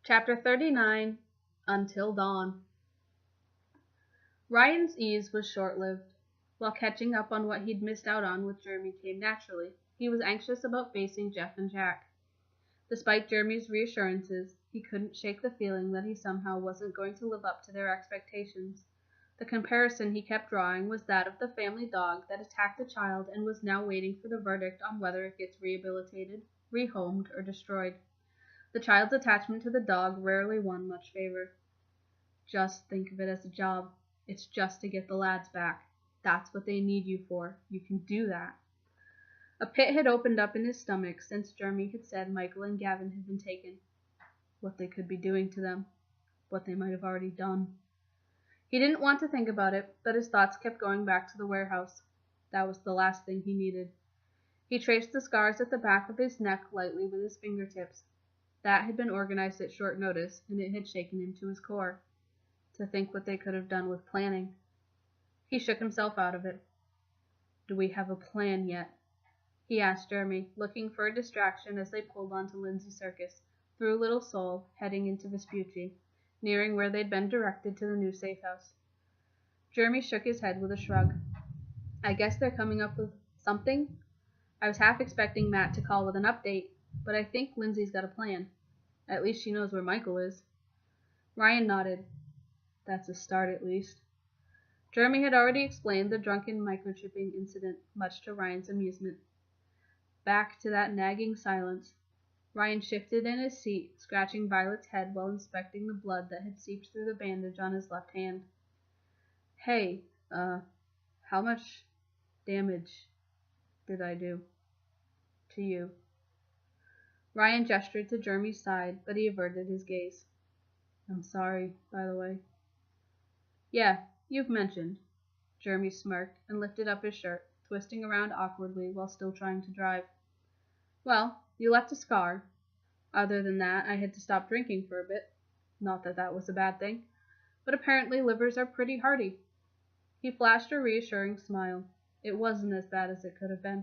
Chapter 39 Until Dawn. Ryan's ease was short-lived. While catching up on what he'd missed out on with Jeremy came naturally, he was anxious about facing Jeff and Jack. Despite Jeremy's reassurances, he couldn't shake the feeling that he somehow wasn't going to live up to their expectations. The comparison he kept drawing was that of the family dog that attacked a child and was now waiting for the verdict on whether it gets rehabilitated, rehomed, or destroyed. The child's attachment to the dog rarely won much favor. Just think of it as a job. It's just to get the lads back. That's what they need you for. You can do that. A pit had opened up in his stomach since Jeremy had said Michael and Gavin had been taken. What they could be doing to them. What they might have already done. He didn't want to think about it, but his thoughts kept going back to the warehouse. That was the last thing he needed. He traced the scars at the back of his neck lightly with his fingertips. That had been organized at short notice, and it had shaken him to his core. To think what they could have done with planning. He shook himself out of it. Do we have a plan yet? He asked Jeremy, looking for a distraction as they pulled onto Lindsay Circus, through Little Seoul, heading into Vespucci, nearing where they'd been directed to the new safe house. Jeremy shook his head with a shrug. I guess they're coming up with something? I was half expecting Matt to call with an update, but I think Lindsay's got a plan. At least she knows where Michael is. Ryan nodded. That's a start, at least. Jeremy had already explained the drunken microchipping incident, much to Ryan's amusement. Back to that nagging silence. Ryan shifted in his seat, scratching Violet's head while inspecting the blood that had seeped through the bandage on his left hand. Hey, how much damage did I do to you? Ryan gestured to Jeremy's side, but he averted his gaze. I'm sorry, by the way. Yeah, you've mentioned. Jeremy smirked and lifted up his shirt, twisting around awkwardly while still trying to drive. Well, you left a scar. Other than that, I had to stop drinking for a bit. Not that that was a bad thing, but apparently livers are pretty hardy. He flashed a reassuring smile. It wasn't as bad as it could have been.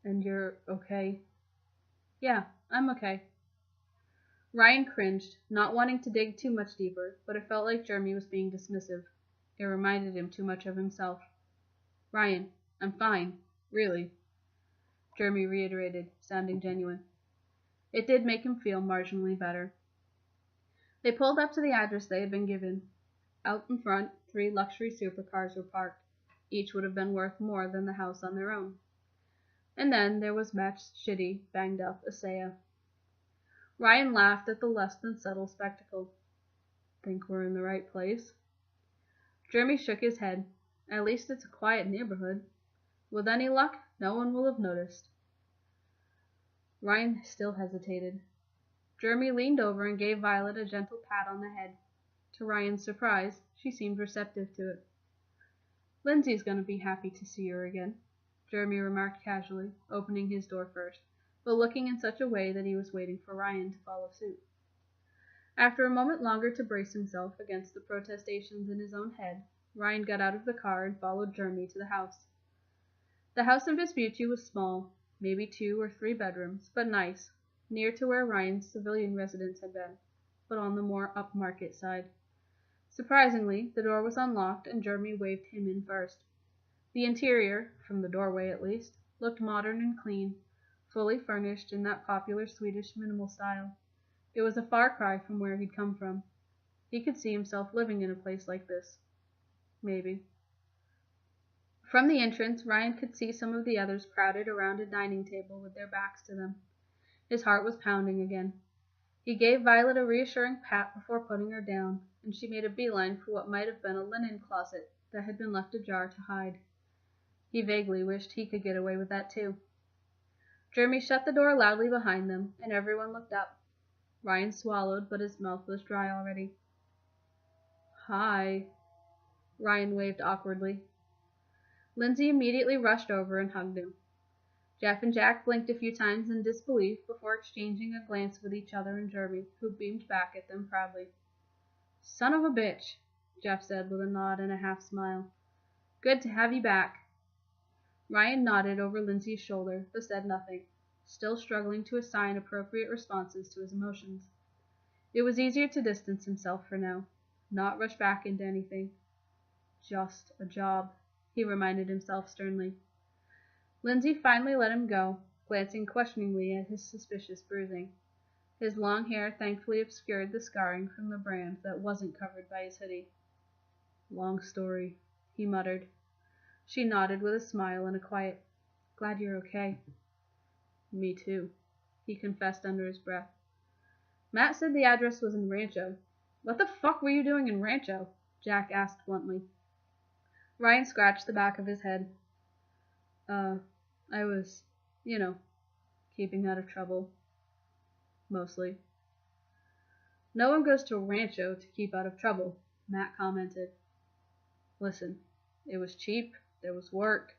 And you're okay? Yeah, I'm okay. Ryan cringed, not wanting to dig too much deeper, but it felt like Jeremy was being dismissive. It reminded him too much of himself. Ryan, I'm fine, really. Jeremy reiterated, sounding genuine. It did make him feel marginally better. They pulled up to the address they had been given. Out in front, 3 luxury supercars were parked. Each would have been worth more than the house on their own. And then there was Matt's shitty, banged-up Asea. Ryan laughed at the less than subtle spectacle. Think we're in the right place? Jeremy shook his head. At least it's a quiet neighborhood. With any luck, no one will have noticed. Ryan still hesitated. Jeremy leaned over and gave Violet a gentle pat on the head. To Ryan's surprise, she seemed receptive to it. Lindsay's going to be happy to see her again, Jeremy remarked casually, opening his door first, but looking in such a way that he was waiting for Ryan to follow suit. After a moment longer to brace himself against the protestations in his own head, Ryan got out of the car and followed Jeremy to the house. The house in Vespucci was small, maybe 2 or 3 bedrooms, but nice, near to where Ryan's civilian residence had been, but on the more upmarket side. Surprisingly, the door was unlocked and Jeremy waved him in first. The interior, from the doorway at least, looked modern and clean, fully furnished in that popular Swedish minimal style. It was a far cry from where he'd come from. He could see himself living in a place like this. Maybe. From the entrance, Ryan could see some of the others crowded around a dining table with their backs to them. His heart was pounding again. He gave Violet a reassuring pat before putting her down, and she made a beeline for what might have been a linen closet that had been left ajar to hide. He vaguely wished he could get away with that too. Jeremy shut the door loudly behind them, and everyone looked up. Ryan swallowed, but his mouth was dry already. Hi. Ryan waved awkwardly. Lindsay immediately rushed over and hugged him. Jeff and Jack blinked a few times in disbelief before exchanging a glance with each other and Jeremy, who beamed back at them proudly. Son of a bitch, Jeff said with a nod and a half-smile. Good to have you back. Ryan nodded over Lindsay's shoulder, but said nothing, still struggling to assign appropriate responses to his emotions. It was easier to distance himself for now, not rush back into anything. Just a job, he reminded himself sternly. Lindsay finally let him go, glancing questioningly at his suspicious bruising. His long hair thankfully obscured the scarring from the brand that wasn't covered by his hoodie. Long story, he muttered. She nodded with a smile and a quiet, "Glad you're okay." "Me too," he confessed under his breath. "Matt said the address was in Rancho." "What the fuck were you doing in Rancho?" Jack asked bluntly. Ryan scratched the back of his head. I was, keeping out of trouble. Mostly." "No one goes to Rancho to keep out of trouble," Matt commented. "Listen, it was cheap, there was work."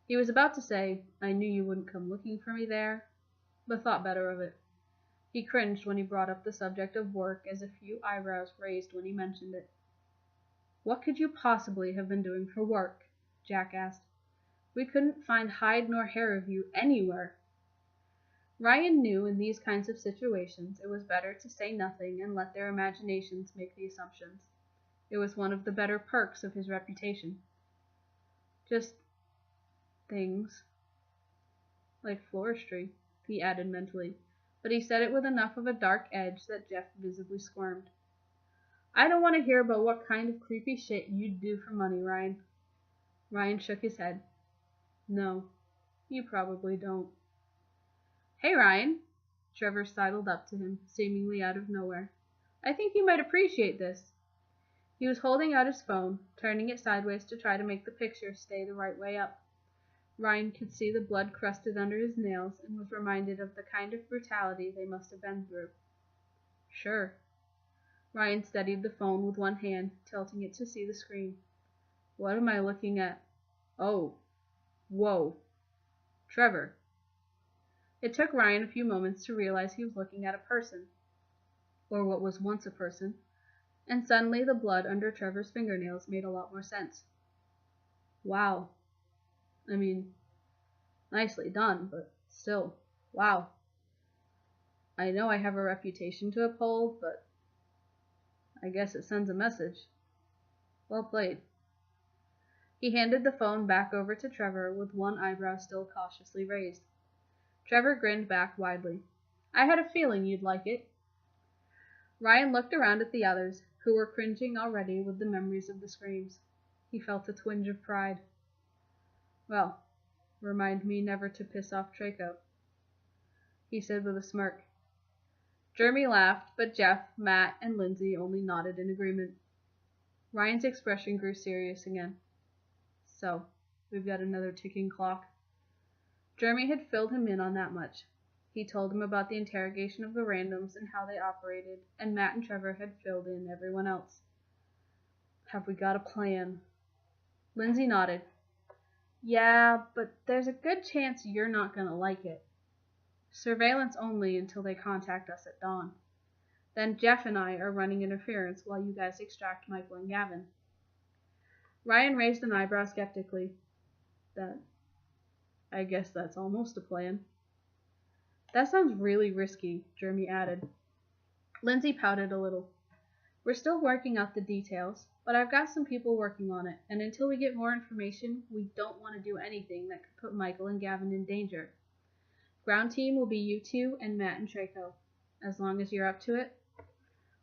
He was about to say, "I knew you wouldn't come looking for me there," but thought better of it. He cringed when he brought up the subject of work, as a few eyebrows raised when he mentioned it. "What could you possibly have been doing for work?" Jack asked. "We couldn't find hide nor hair of you anywhere." Ryan knew in these kinds of situations it was better to say nothing and let their imaginations make the assumptions. It was one of the better perks of his reputation. "Just things. Like floristry," he added mentally, but he said it with enough of a dark edge that Jeff visibly squirmed. "I don't want to hear about what kind of creepy shit you'd do for money, Ryan." Ryan shook his head. "No, you probably don't." "Hey, Ryan." Trevor sidled up to him, seemingly out of nowhere. "I think you might appreciate this." He was holding out his phone, turning it sideways to try to make the picture stay the right way up. Ryan could see the blood crusted under his nails and was reminded of the kind of brutality they must have been through. "Sure." Ryan steadied the phone with one hand, tilting it to see the screen. "What am I looking at? Oh. Whoa. Trevor." It took Ryan a few moments to realize he was looking at a person, or what was once a person, and suddenly the blood under Trevor's fingernails made a lot more sense. Wow. I mean, nicely done, but still, wow. I know I have a reputation to uphold, but I guess it sends a message. Well played. He handed the phone back over to Trevor with one eyebrow still cautiously raised. Trevor grinned back widely. "I had a feeling you'd like it." Ryan looked around at the others, who were cringing already with the memories of the screams. He felt a twinge of pride. "Well, remind me never to piss off Traco," he said with a smirk. Jeremy laughed, but Jeff, Matt, and Lindsay only nodded in agreement. Ryan's expression grew serious again. "So, we've got another ticking clock." Jeremy had filled him in on that much. He told him about the interrogation of the randoms and how they operated, and Matt and Trevor had filled in everyone else. "Have we got a plan?" Lindsay nodded. "Yeah, but there's a good chance you're not going to like it. Surveillance only until they contact us at dawn. Then Jeff and I are running interference while you guys extract Michael and Gavin." Ryan raised an eyebrow skeptically. I guess that's almost a plan." "That sounds really risky," Jeremy added. Lindsay pouted a little. "We're still working out the details, but I've got some people working on it, and until we get more information, we don't want to do anything that could put Michael and Gavin in danger. Ground team will be you two and Matt and Traco. As long as you're up to it."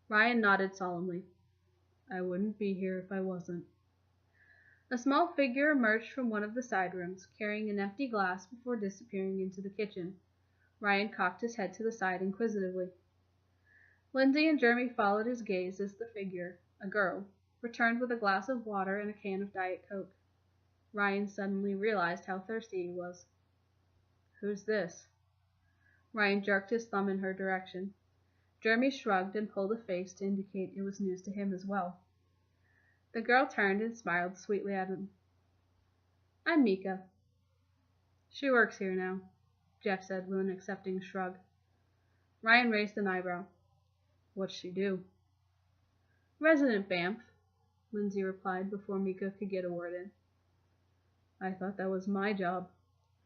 Ryan nodded solemnly. "I wouldn't be here if I wasn't." A small figure emerged from one of the side rooms, carrying an empty glass before disappearing into the kitchen. Ryan cocked his head to the side inquisitively. Lindsay and Jeremy followed his gaze as the figure, a girl, returned with a glass of water and a can of Diet Coke. Ryan suddenly realized how thirsty he was. "Who's this?" Ryan jerked his thumb in her direction. Jeremy shrugged and pulled a face to indicate it was news to him as well. The girl turned and smiled sweetly at him. "I'm Mika." "She works here now," Jeff said with an accepting shrug. Ryan raised an eyebrow. "What's she do?" "Resident Banff," Lindsay replied before Mika could get a word in. "I thought that was my job,"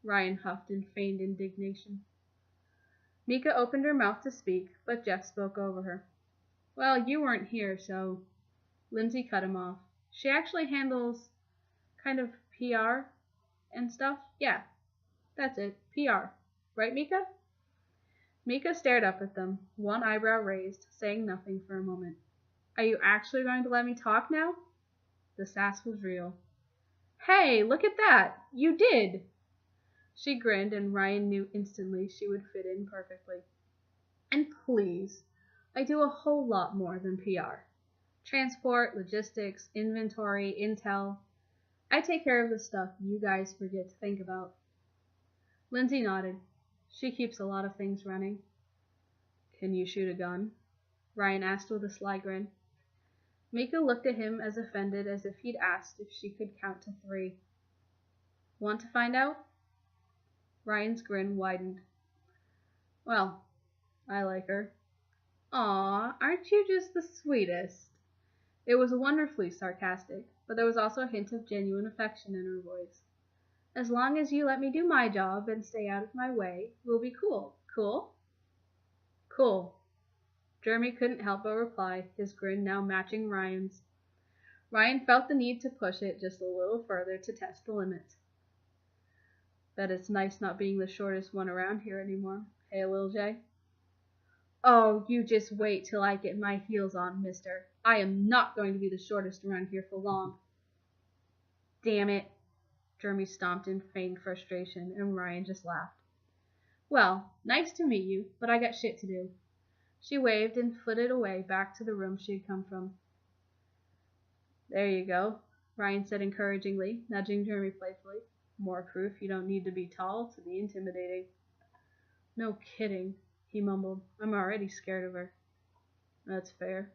Ryan huffed in feigned indignation. Mika opened her mouth to speak, but Jeff spoke over her. Well, you weren't here, so Lindsay cut him off. She actually handles kind of PR and stuff. Yeah, that's it. PR. Right, Mika? Mika stared up at them, one eyebrow raised, saying nothing for a moment. Are you actually going to let me talk now? The sass was real. Hey, look at that! You did! She grinned, and Ryan knew instantly she would fit in perfectly. And please, I do a whole lot more than PR. Transport, logistics, inventory, intel. I take care of the stuff you guys forget to think about. Lindsay nodded. She keeps a lot of things running. Can you shoot a gun? Ryan asked with a sly grin. Mika looked at him as offended as if he'd asked if she could count to 3. Want to find out? Ryan's grin widened. Well, I like her. Aw, aren't you just the sweetest? It was wonderfully sarcastic, but there was also a hint of genuine affection in her voice. As long as you let me do my job and stay out of my way, we'll be cool. Cool? Cool. Jeremy couldn't help but reply, his grin now matching Ryan's. Ryan felt the need to push it just a little further to test the limits. Bet it's nice not being the shortest one around here anymore. Hey, Lil J? Oh, you just wait till I get my heels on, mister. I am not going to be the shortest around here for long. Damn it. Jeremy stomped in feigned frustration, and Ryan just laughed. Well, nice to meet you, but I got shit to do. She waved and flitted away back to the room she had come from. There you go, Ryan said encouragingly, nudging Jeremy playfully. More proof you don't need to be tall to be intimidating. No kidding, he mumbled. I'm already scared of her. That's fair.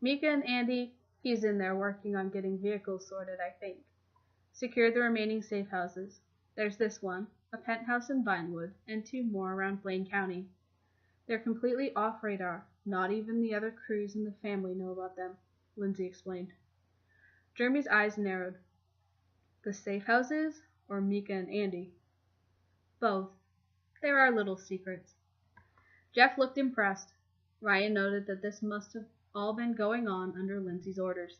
Mika and Andy, he's in there working on getting vehicles sorted, I think. Secure the remaining safe houses. There's this one, a penthouse in Vinewood, and 2 more around Blaine County. They're completely off radar. Not even the other crews in the family know about them, Lindsay explained. Jeremy's eyes narrowed. The safe houses, or Mika and Andy? Both. There are little secrets. Jeff looked impressed. Ryan noted that this must have all been going on under Lindsay's orders.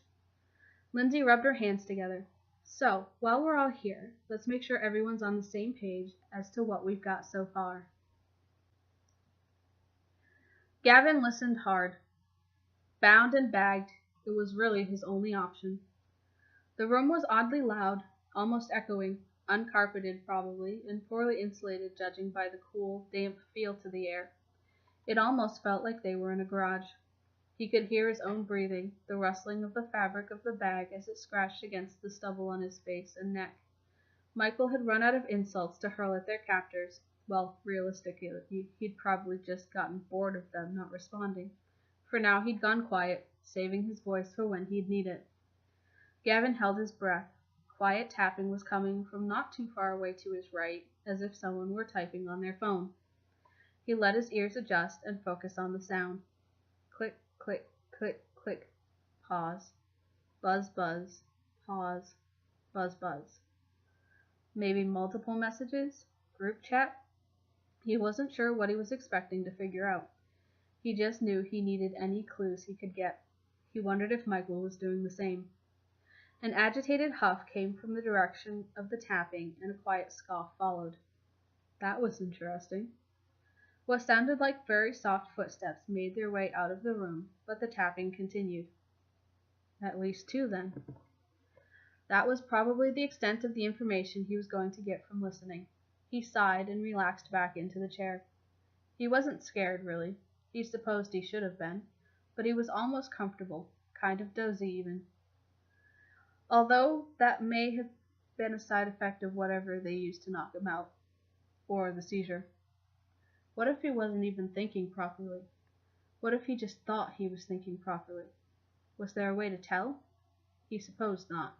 Lindsay rubbed her hands together. So, while we're all here, let's make sure everyone's on the same page as to what we've got so far. Gavin listened hard. Bound and bagged, it was really his only option. The room was oddly loud, almost echoing, uncarpeted probably, and poorly insulated judging by the cool, damp feel to the air. It almost felt like they were in a garage. He could hear his own breathing, the rustling of the fabric of the bag as it scratched against the stubble on his face and neck. Michael had run out of insults to hurl at their captors. Well, realistically, he'd probably just gotten bored of them not responding. For now he'd gone quiet, saving his voice for when he'd need it. Gavin held his breath. Quiet tapping was coming from not too far away to his right, as if someone were typing on their phone. He let his ears adjust and focus on the sound. Click, click, click, click. Pause. Buzz, buzz. Pause. Buzz, buzz. Maybe multiple messages? Group chat? He wasn't sure what he was expecting to figure out. He just knew he needed any clues he could get. He wondered if Michael was doing the same. An agitated huff came from the direction of the tapping, and a quiet scoff followed. That was interesting. What sounded like very soft footsteps made their way out of the room, but the tapping continued. At least 2, then. That was probably the extent of the information he was going to get from listening. He sighed and relaxed back into the chair. He wasn't scared, really. He supposed he should have been, but he was almost comfortable, kind of dozy even. Although that may have been a side effect of whatever they used to knock him out, or the seizure. What if he wasn't even thinking properly? What if he just thought he was thinking properly? Was there a way to tell? He supposed not.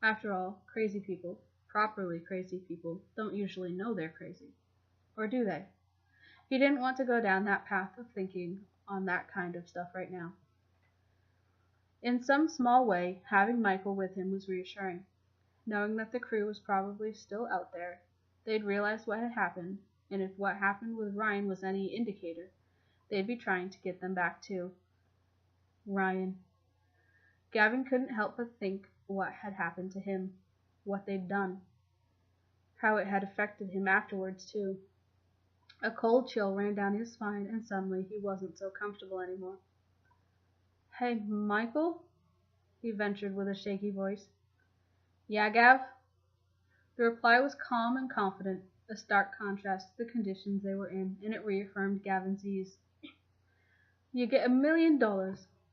After all, crazy people, properly crazy people, don't usually know they're crazy. Or do they? He didn't want to go down that path of thinking on that kind of stuff right now. In some small way, having Michael with him was reassuring. Knowing that the crew was probably still out there, they'd realized what had happened, and if what happened with Ryan was any indicator, they'd be trying to get them back too. Ryan. Gavin couldn't help but think what had happened to him, what they'd done, how it had affected him afterwards, too. A cold chill ran down his spine, and suddenly he wasn't so comfortable anymore. Hey, Michael? He ventured with a shaky voice. Yeah, Gav? The reply was calm and confident, a stark contrast to the conditions they were in, and it reaffirmed Gavin's ease. You get $1 million,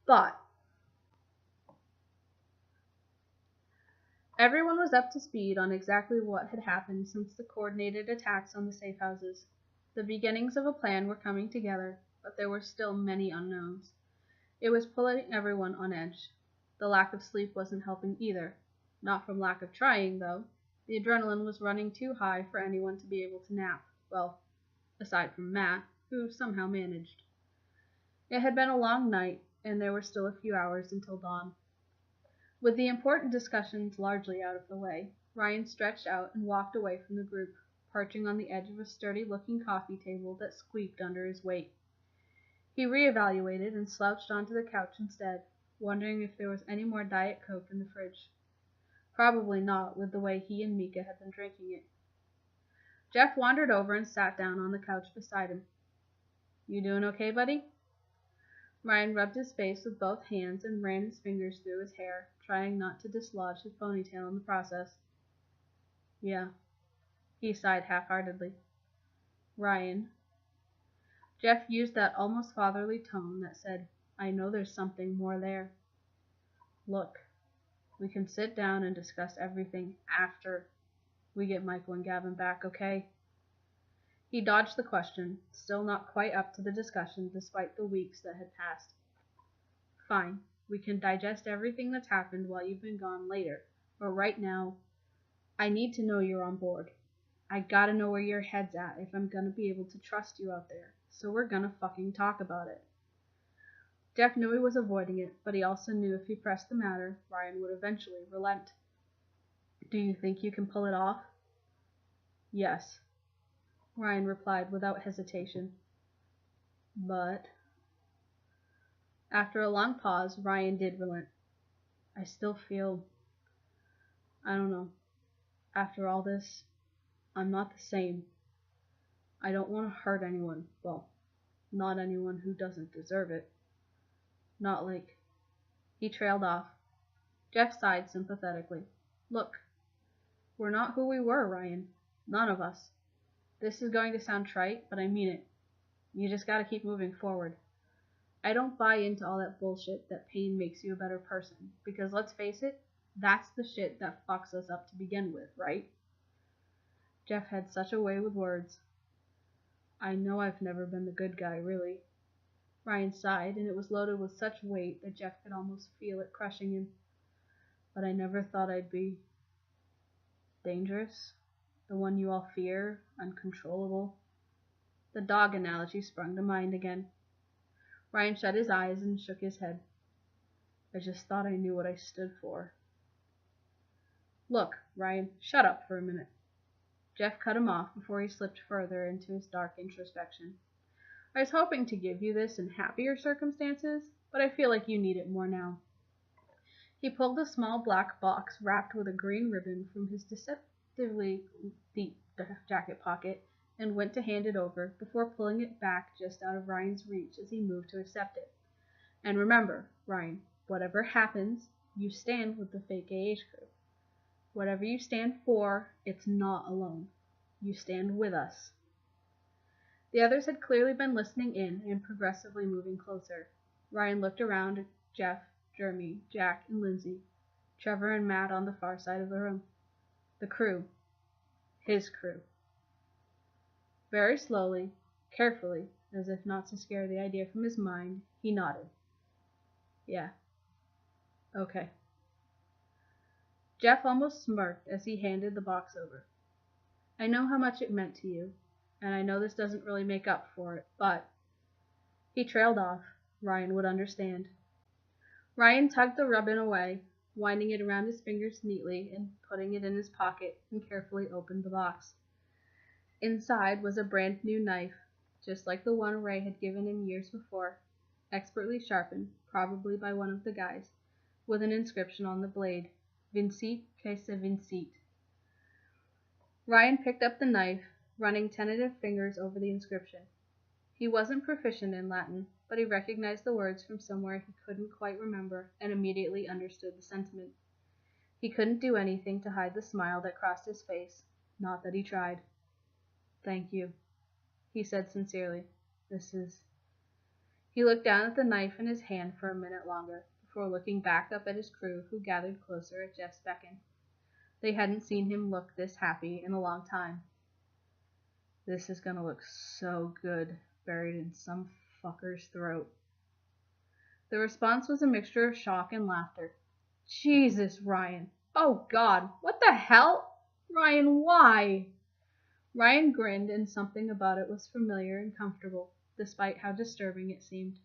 but... Everyone was up to speed on exactly what had happened since the coordinated attacks on the safe houses. The beginnings of a plan were coming together, but there were still many unknowns. It was pulling everyone on edge. The lack of sleep wasn't helping either. Not from lack of trying, though. The adrenaline was running too high for anyone to be able to nap. Well, aside from Matt, who somehow managed. It had been a long night, and there were still a few hours until dawn. With the important discussions largely out of the way, Ryan stretched out and walked away from the group, perching on the edge of a sturdy-looking coffee table that squeaked under his weight. He reevaluated and slouched onto the couch instead, wondering if there was any more Diet Coke in the fridge. Probably not, with the way he and Mika had been drinking it. Jeff wandered over and sat down on the couch beside him. You doing okay, buddy? Ryan rubbed his face with both hands and ran his fingers through his hair, trying not to dislodge his ponytail in the process. Yeah. He sighed half-heartedly. Ryan. Jeff used that almost fatherly tone that said, I know there's something more there. Look, we can sit down and discuss everything after we get Michael and Gavin back, okay? He dodged the question, still not quite up to the discussion despite the weeks that had passed. Fine, we can digest everything that's happened while you've been gone later, but right now, I need to know you're on board. I gotta know where your head's at if I'm gonna be able to trust you out there, so we're gonna fucking talk about it. Jeff knew he was avoiding it, but he also knew if he pressed the matter, Ryan would eventually relent. Do you think you can pull it off? Yes, Ryan replied without hesitation. But... After a long pause, Ryan did relent. I still feel... I don't know. After all this, I'm not the same. I don't want to hurt anyone. Well, not anyone who doesn't deserve it. Not like... He trailed off. Jeff sighed sympathetically. Look, we're not who we were, Ryan. None of us. This is going to sound trite, but I mean it. You just gotta keep moving forward. I don't buy into all that bullshit that pain makes you a better person, because let's face it, that's the shit that fucks us up to begin with, right? Jeff had such a way with words. I know I've never been the good guy, really. Ryan sighed, and it was loaded with such weight that Jeff could almost feel it crushing him. But I never thought I'd be... dangerous? The one you all fear, uncontrollable. The dog analogy sprung to mind again. Ryan shut his eyes and shook his head. I just thought I knew what I stood for. Look, Ryan, shut up for a minute. Jeff cut him off before he slipped further into his dark introspection. I was hoping to give you this in happier circumstances, but I feel like you need it more now. He pulled a small black box wrapped with a green ribbon from his deceptively deep jacket pocket and went to hand it over before pulling it back just out of Ryan's reach as he moved to accept it. And remember, Ryan, whatever happens, you stand with the fake AH crew. Whatever you stand for, it's not alone. You stand with us. The others had clearly been listening in and progressively moving closer. Ryan looked around at Jeff, Jeremy, Jack, and Lindsay, Trevor and Matt on the far side of the room. The crew. His crew. Very slowly, carefully, as if not to scare the idea from his mind, he nodded. Yeah. Okay. Jeff almost smirked as he handed the box over. I know how much it meant to you, and I know this doesn't really make up for it, but... He trailed off. Ryan would understand. Ryan tugged the ribbon away, winding it around his fingers neatly and putting it in his pocket, and carefully opened the box. Inside was a brand new knife, just like the one Ray had given him years before. expertly sharpened, probably by one of the guys, with an inscription on the blade, Vincit que se vincit. Ryan picked up the knife, running tentative fingers over the inscription. He wasn't proficient in Latin, but he recognized the words from somewhere he couldn't quite remember and immediately understood the sentiment. He couldn't do anything to hide the smile that crossed his face, not that he tried. "Thank you," he said sincerely. "This is—" He looked down at the knife in his hand for a minute longer, before looking back up at his crew, who gathered closer at Jeff's beckon. They hadn't seen him look this happy in a long time. "This is gonna look so good, buried in some fucker's throat." The response was a mixture of shock and laughter. "Jesus, Ryan! Oh, God! What the hell? Ryan, why?" Ryan grinned, and something about it was familiar and comfortable, despite how disturbing it seemed.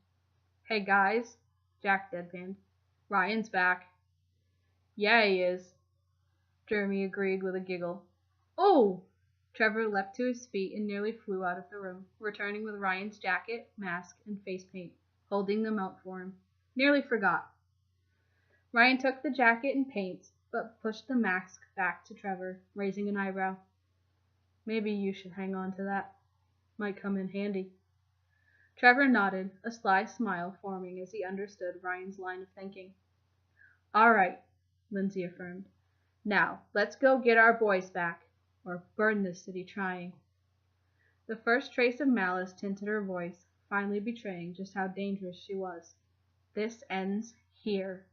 "Hey, guys," Jack deadpanned. "Ryan's back." "Yeah, he is," Jeremy agreed with a giggle. "Oh!" Trevor leapt to his feet and nearly flew out of the room, returning with Ryan's jacket, mask, and face paint, holding them out for him. "Nearly forgot." Ryan took the jacket and paints, but pushed the mask back to Trevor, raising an eyebrow. "Maybe you should hang on to that. Might come in handy." Trevor nodded, a sly smile forming as he understood Ryan's line of thinking. "All right," Lindsay affirmed. "Now, let's go get our boys back, or burn this city trying." The first trace of malice tinted her voice, finally betraying just how dangerous she was. "This ends here."